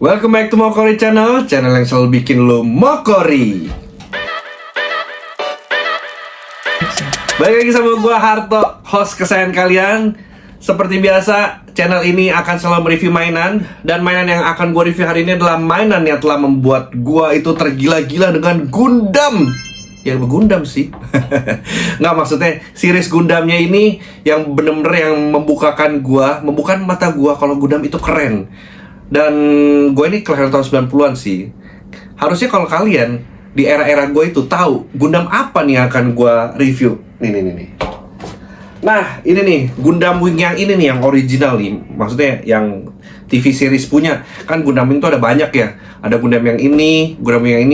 Welcome back to Mokori Channel, channel yang selalu bikin lo Mokori. Balik lagi sama gue Harto, host kesayangan kalian. Seperti biasa, channel ini akan selalu mereview mainan. Dan mainan yang akan gue review hari ini adalah mainan yang telah membuat gue itu tergila-gila dengan Gundam. Ya Gundam sih. Nggak, maksudnya series Gundamnya ini yang bener-bener yang membukakan mata gue kalau Gundam itu keren. Dan gue ini kelahiran tahun 90-an sih. Harusnya kalau kalian di era-era gue itu tahu Gundam apa nih yang akan gue review. Nih. Nah, ini nih Gundam Wing yang ini nih yang original nih. Maksudnya yang TV series punya. Kan Gundam Wing tuh ada banyak ya. Ada Gundam yang ini,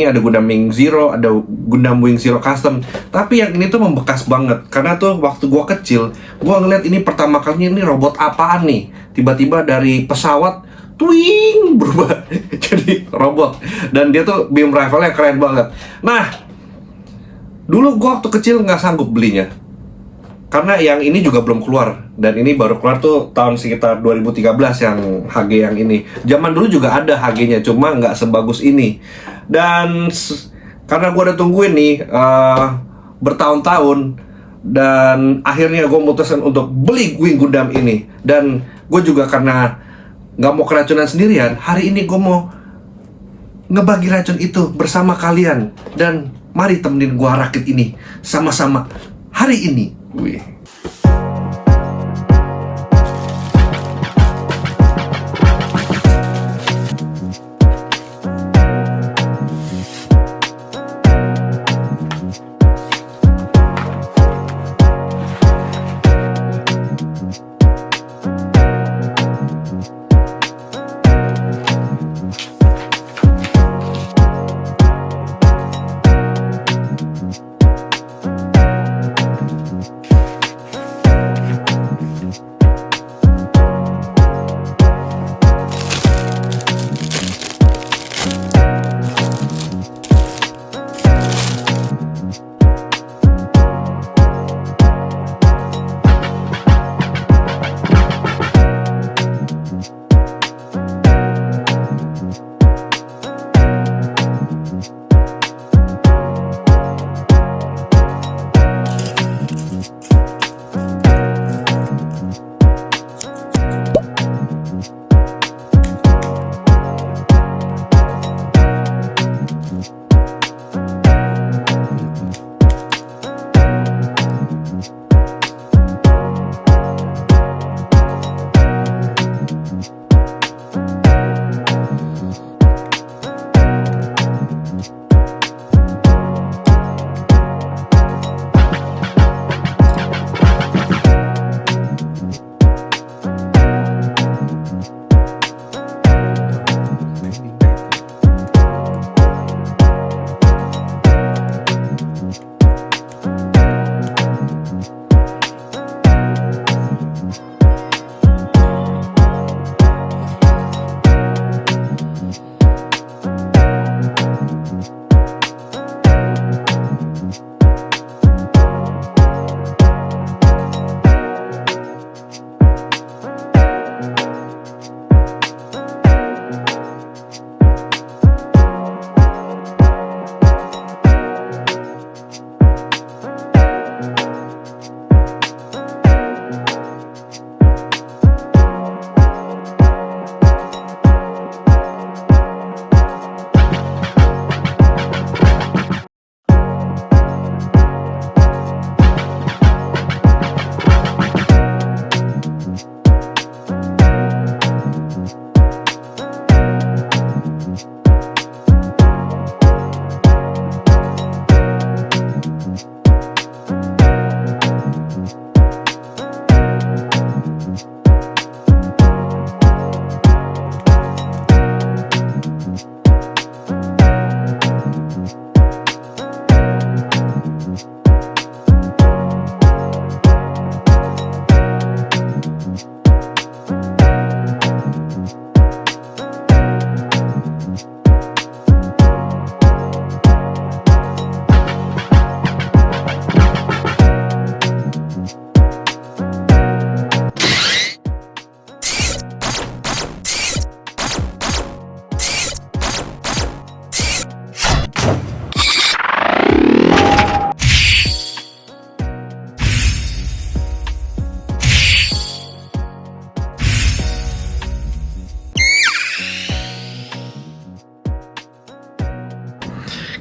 ada Gundam Wing Zero, ada Gundam Wing Zero Custom. Tapi yang ini tuh membekas banget. Karena tuh waktu gue kecil, gue ngeliat ini pertama kalinya, ini robot apaan nih. Tiba-tiba dari pesawat twing berubah jadi robot, dan dia tuh beam rifle-nya keren banget. Nah, dulu gua waktu kecil nggak sanggup belinya karena yang ini juga belum keluar, dan ini baru keluar tuh tahun sekitar 2013 yang HG yang ini. Zaman dulu juga ada HG-nya, cuma nggak sebagus ini. Dan karena gua udah tungguin nih bertahun-tahun, dan akhirnya gue memutuskan untuk beli Wing Gundam ini. Dan gue juga karena nggak mau keracunan sendirian, hari ini gue mau ngebagi racun itu bersama kalian. Dan mari temenin gue rakit ini sama-sama hari ini. Wih.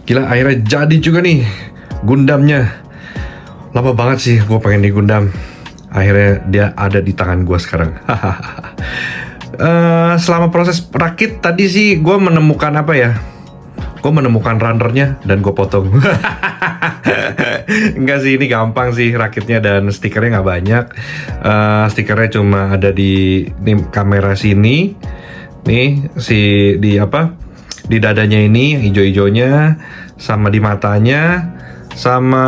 Gila, akhirnya jadi juga nih Gundamnya. Lama banget sih gue pengen di Gundam. Akhirnya dia ada di tangan gue sekarang. Selama proses rakit tadi sih gue menemukan apa ya? Gue menemukan runnernya dan gue potong. Enggak sih, ini gampang sih rakitnya dan stikernya nggak banyak. Stikernya cuma ada di kamera sini. Nih di dadanya ini hijau-hijaunya, sama di matanya, sama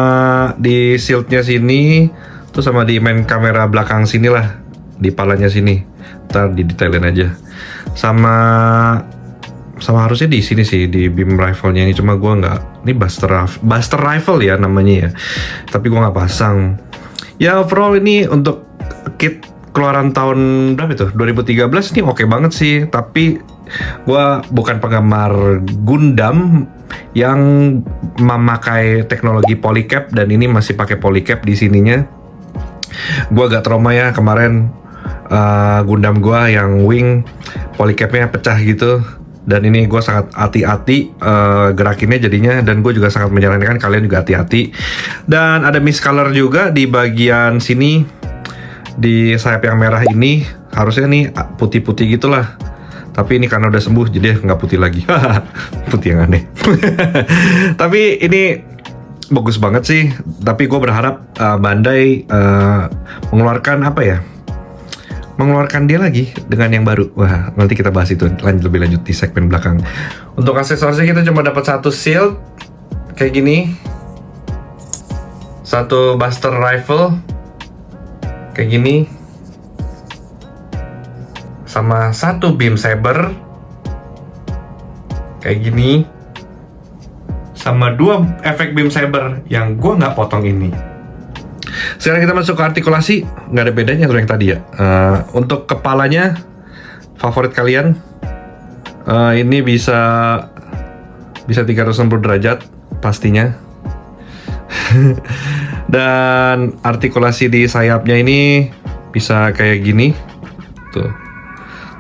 di shieldnya sini, terus sama di main kamera belakang sini lah, di palanya sini. Ntar didetailin aja. Sama harusnya di sini sih, di beam rifle-nya ini, cuma gue nggak. Ini Buster Rifle ya namanya ya, tapi gue nggak pasang. Ya overall ini untuk kit keluaran tahun berapa itu? 2013 ini oke banget sih, tapi gue bukan penggemar Gundam yang memakai teknologi polycap, dan ini masih pakai polycap di sininya. Gue agak trauma ya kemarin, Gundam gue yang wing polycapnya pecah gitu. Dan ini gue sangat hati-hati gerakinnya jadinya, dan gue juga sangat menyarankan kalian juga hati-hati. Dan ada miscolor juga di bagian sini, di sayap yang merah ini, harusnya nih putih-putih gitulah. Tapi ini karena udah sembuh jadi nggak putih lagi. Putih yang aneh. Tapi ini bagus banget sih. Tapi gue berharap Bandai mengeluarkan apa ya? Mengeluarkan dia lagi dengan yang baru. Wah, nanti kita bahas itu lebih lanjut di segmen belakang. Untuk aksesorisnya kita cuma dapat satu shield kayak gini, satu Buster Rifle kayak gini, sama satu beam saber kayak gini, sama dua efek beam saber yang gua nggak potong ini. Sekarang kita masuk ke artikulasi, nggak ada bedanya sama yang tadi ya. Untuk kepalanya, favorit kalian, ini bisa 360 derajat pastinya. Dan artikulasi di sayapnya ini bisa kayak gini, tuh.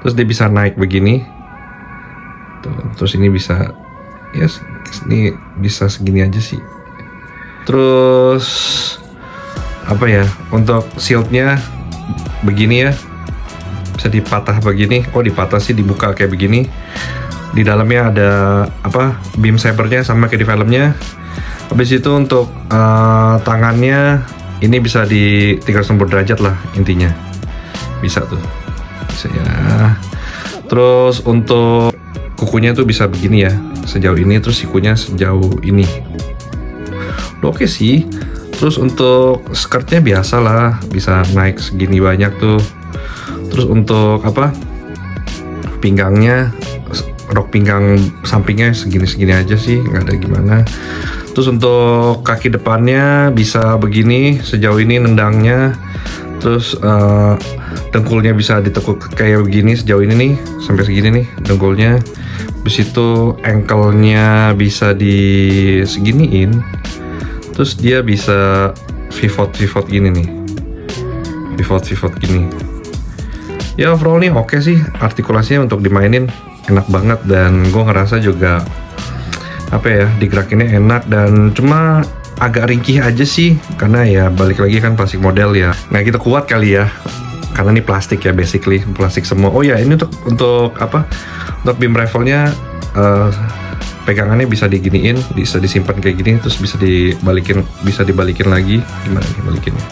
Terus dia bisa naik begini, tuh. Terus ini bisa, ini bisa segini aja sih. Terus apa ya, untuk shieldnya begini ya, bisa dipatah begini. Oh, dipatah sih, dibuka kayak begini. Di dalamnya ada beam sabernya sama kayak di filmnya. Habis itu untuk tangannya ini bisa di 360 derajat lah intinya, bisa tuh, bisa ya. Terus untuk kukunya tuh bisa begini ya, sejauh ini, terus sikunya sejauh ini. Oke sih. Terus untuk skirtnya biasa lah, bisa naik segini banyak tuh. Terus untuk pinggangnya, rok pinggang sampingnya segini-segini aja sih, nggak ada gimana. Terus untuk kaki depannya bisa begini, sejauh ini nendangnya. Terus dengkulnya bisa ditekuk kayak begini, sejauh ini nih, sampai segini nih dengkulnya. Habis itu ankle-nya bisa diseginiin. Terus dia bisa pivot gini nih, pivot gini. Ya overall nih oke sih, artikulasinya untuk dimainin enak banget, dan gue ngerasa juga digerakinnya enak, dan cuma agak ringkih aja sih karena ya balik lagi kan plastik model ya. Nah kita kuat kali ya, karena ini plastik ya, basically plastik semua. Oh ya, ini untuk beam rifle-nya, pegangannya bisa diginiin, bisa disimpan kayak gini, terus bisa dibalikin lagi. Gimana nih balikinnya?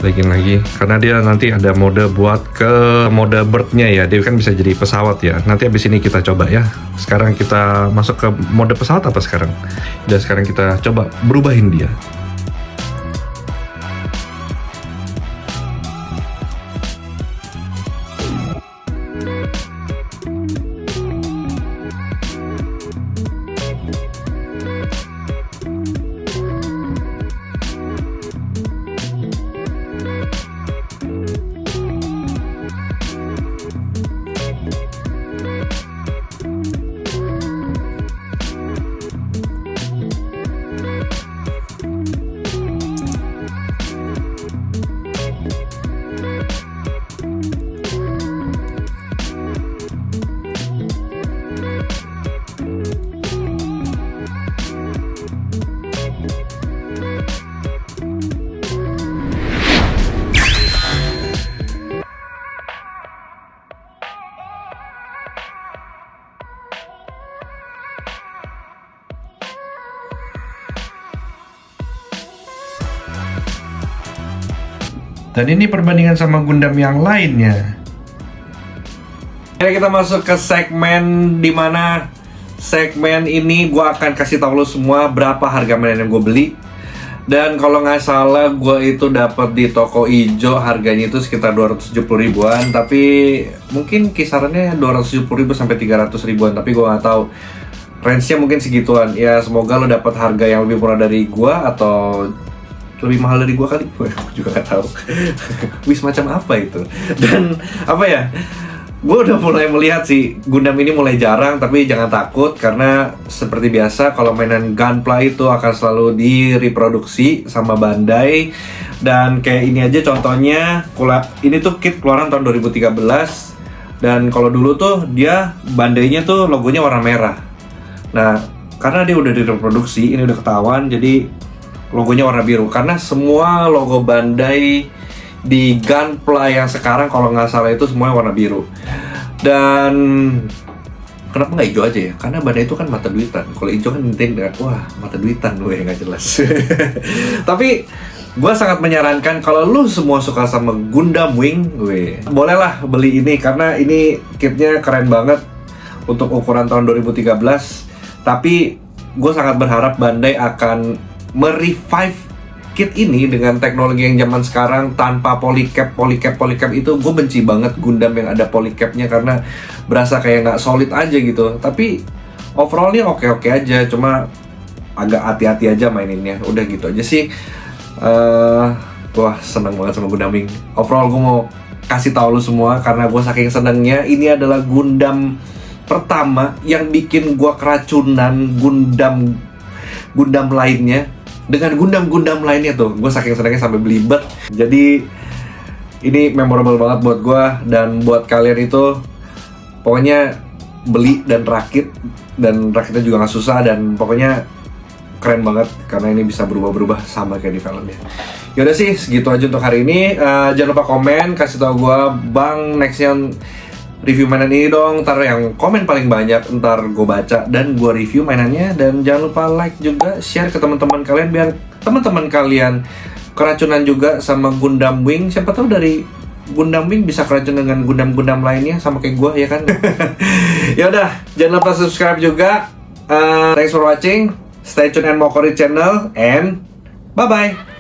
Balikin lagi, karena dia nanti ada mode buat ke mode bird-nya ya, dia kan bisa jadi pesawat ya. Nanti abis ini kita coba ya. Sekarang kita masuk ke mode pesawat apa sekarang? Dan sekarang kita coba berubahin dia. Dan ini perbandingan sama Gundam yang lainnya. Akhirnya kita masuk ke segmen dimana segmen ini gue akan kasih tahu lo semua berapa harga mainan yang gue beli. Dan kalau nggak salah gue itu dapat di toko ijo harganya itu sekitar 270 ribuan. Tapi mungkin kisarannya 270 ribu sampai 300 ribuan. Tapi gue nggak tahu. Range-nya mungkin segituan. Ya semoga lo dapat harga yang lebih murah dari gue atau lebih mahal dari gue kali. Gue juga nggak tahu. Wis macam apa itu. Dan apa ya? Gue udah mulai melihat sih Gundam ini mulai jarang, tapi jangan takut karena seperti biasa kalau mainan Gunpla itu akan selalu direproduksi sama Bandai. Dan kayak ini aja contohnya, ini tuh kit keluaran tahun 2013. Dan kalau dulu tuh dia Bandainya tuh logonya warna merah. Nah karena dia udah direproduksi, ini udah ketahuan, jadi logonya warna biru. Karena semua logo Bandai di Gunpla yang sekarang kalau nggak salah itu semuanya warna biru. Dan kenapa nggak hijau aja ya? Karena Bandai itu kan mata duitan. Kalau hijau kan penting, wah mata duitan gue nggak jelas. Tapi gue sangat menyarankan kalau lu semua suka sama Gundam Wing, gue bolehlah beli ini karena ini kitnya keren banget untuk ukuran tahun 2013. Tapi gue sangat berharap Bandai akan merevive kit ini dengan teknologi yang zaman sekarang tanpa polycap itu. Gue benci banget Gundam yang ada polycapnya karena berasa kayak nggak solid aja gitu. Tapi overallnya oke aja, cuma agak hati-hati aja maininnya. Udah gitu aja sih. Wah seneng banget sama Gundam Wing. Overall gue mau kasih tahu lu semua karena gue saking senengnya. Ini adalah Gundam pertama yang bikin gue keracunan Gundam lainnya dengan Gundam lainnya tuh. Gue saking senangnya sampai belibet. Jadi ini memorable banget buat gue dan buat kalian itu. Pokoknya beli dan rakit, dan rakitnya juga nggak susah, dan pokoknya keren banget karena ini bisa berubah-berubah sama kayak di filmnya. Yaudah sih segitu aja untuk hari ini. Jangan lupa komen, kasih tau gue bang nextnya review mainan ini dong. Ntar yang komen paling banyak ntar gue baca dan gue review mainannya. Dan jangan lupa like juga, share ke teman-teman kalian biar teman-teman kalian keracunan juga sama Gundam Wing. Siapa tahu dari Gundam Wing bisa keracunan dengan Gundam lainnya sama kayak gue ya kan. Ya udah, jangan lupa subscribe juga. Thanks for watching. Stay tune and Mokori channel and bye bye.